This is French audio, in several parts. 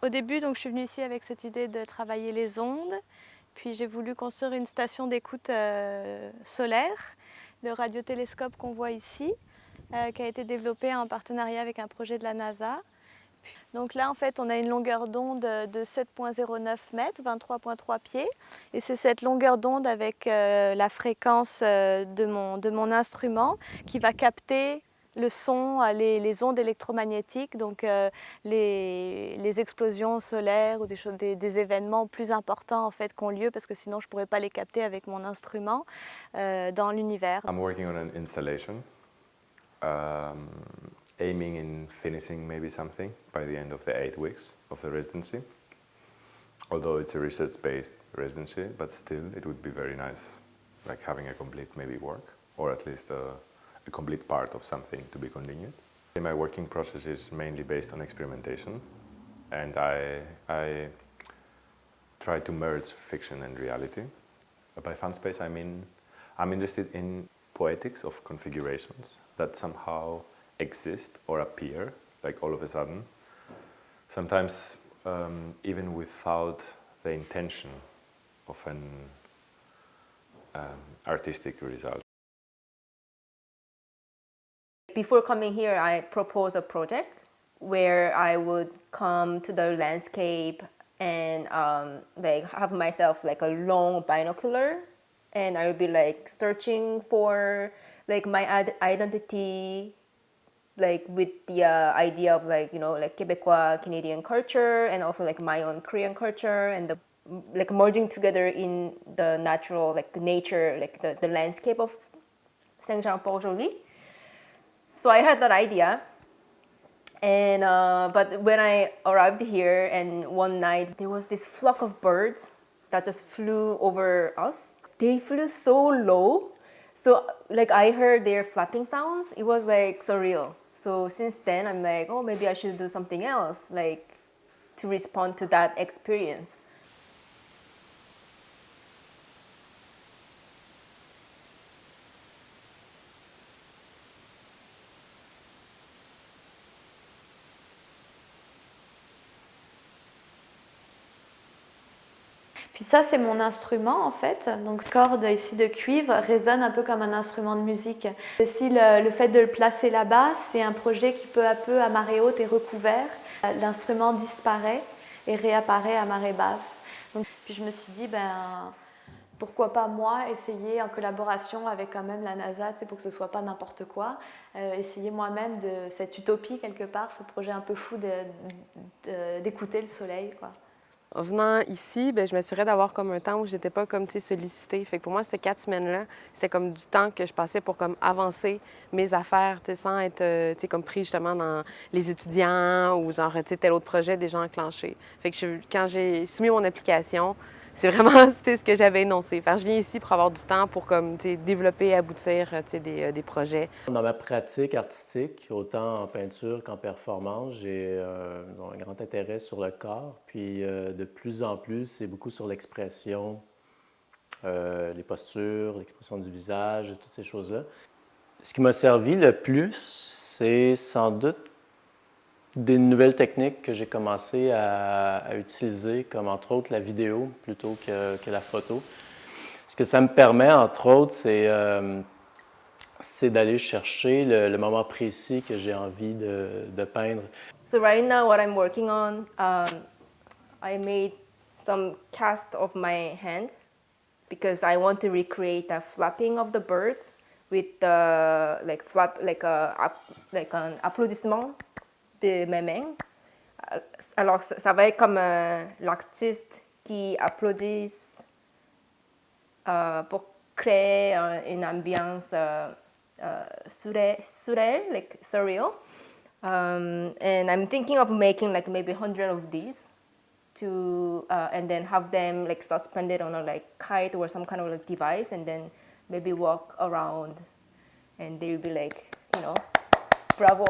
Au début, donc, je suis venue ici avec cette idée de travailler les ondes. Puis j'ai voulu construire une station d'écoute solaire, le radiotélescope qu'on voit ici, qui a été développé en partenariat avec un projet de la NASA. Donc là, en fait, on a une longueur d'onde de 7,09 mètres, 23,3 pieds. Et c'est cette longueur d'onde avec la fréquence de mon instrument qui va capter le son, les ondes électromagnétiques, donc les explosions solaires ou des événements plus importants en fait, qui ont lieu, parce que sinon je ne pourrais pas les capter avec mon instrument dans l'univers. I'm working on an installation, aiming in finishing maybe something by the end of the 8 weeks of the residency. Although it's a research-based residency, but still it would be very nice, like having a complete maybe work, or at least a complete part of something to be continued. My working process is mainly based on experimentation, and I try to merge fiction and reality. By fun space, I mean I'm interested in poetics of configurations that somehow exist or appear, like all of a sudden. Sometimes even without the intention of an artistic result. Before coming here, I proposed a project where I would come to the landscape and like have myself like a long binocular, and I would be like searching for like my identity, like with the idea of like, you know, like Quebecois Canadian culture and also like my own Korean culture, and the like merging together in the natural like nature, like the landscape of Saint-Jean-Port-Joli. So I had that idea, and but when I arrived here and one night there was this flock of birds that just flew over us. They flew so low, so like I heard their flapping sounds. It was like surreal. So since then I'm like, oh, maybe I should do something else, like to respond to that experience. Puis ça, c'est mon instrument en fait. Donc, la corde ici de cuivre résonne un peu comme un instrument de musique. Et si le fait de le placer là-bas, c'est un projet qui peu à peu, à marée haute, est recouvert. L'instrument disparaît et réapparaît à marée basse. Donc, puis je me suis dit, pourquoi pas moi essayer en collaboration avec quand même la NASA, pour que ce soit pas n'importe quoi, essayer moi-même de cette utopie quelque part, ce projet un peu fou d'écouter le soleil, quoi. En venant ici, je m'assurais d'avoir comme un temps où j'étais pas comme sollicitée. Fait que pour moi, ces 4 semaines-là, c'était comme du temps que je passais pour comme avancer mes affaires, sans être comme pris justement dans les étudiants ou genre tel autre projet déjà enclenché. Fait que quand j'ai soumis mon application, c'est vraiment ce que j'avais énoncé. Faire, je viens ici pour avoir du temps pour comme développer et aboutir des projets. Dans ma pratique artistique, autant en peinture qu'en performance, j'ai un grand intérêt sur le corps. Puis de plus en plus, c'est beaucoup sur l'expression, les postures, l'expression du visage, toutes ces choses-là. Ce qui m'a servi le plus, c'est sans doute des nouvelles techniques que j'ai commencé à utiliser, comme entre autres la vidéo plutôt que la photo. Ce que ça me permet, entre autres, c'est d'aller chercher le moment précis que j'ai envie de peindre. So right now what I'm working on, I made some cast of my hand because I want to recreate the flapping of the birds with the like un applaudissement de mes mains. Alors ça va être comme l'artiste qui applaudisse pour créer une ambiance surreal, like surreal. And I'm thinking of making like maybe 100 of these to and then have them like suspended on a like kite or some kind of like device, and then maybe walk around and they'll be like, you know, bravo.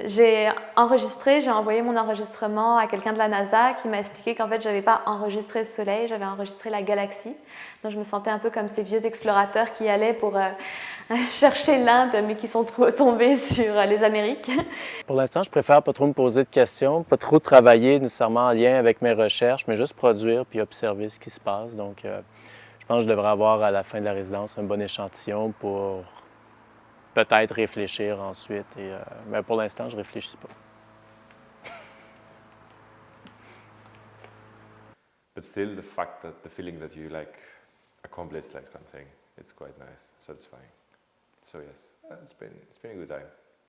J'ai envoyé mon enregistrement à quelqu'un de la NASA qui m'a expliqué qu'en fait, je n'avais pas enregistré le soleil, j'avais enregistré la galaxie. Donc, je me sentais un peu comme ces vieux explorateurs qui allaient pour cherché l'Inde, mais qui sont tombés sur les Amériques. Pour l'instant, je préfère pas trop me poser de questions, pas trop travailler nécessairement en lien avec mes recherches, mais juste produire puis observer ce qui se passe. Donc, je pense que je devrais avoir à la fin de la résidence un bon échantillon pour peut-être réfléchir ensuite. Mais pour l'instant, je réfléchis pas. But still, the fact that the feeling that you like accomplished like something, it's quite nice, satisfying. So yes, it's been a good time.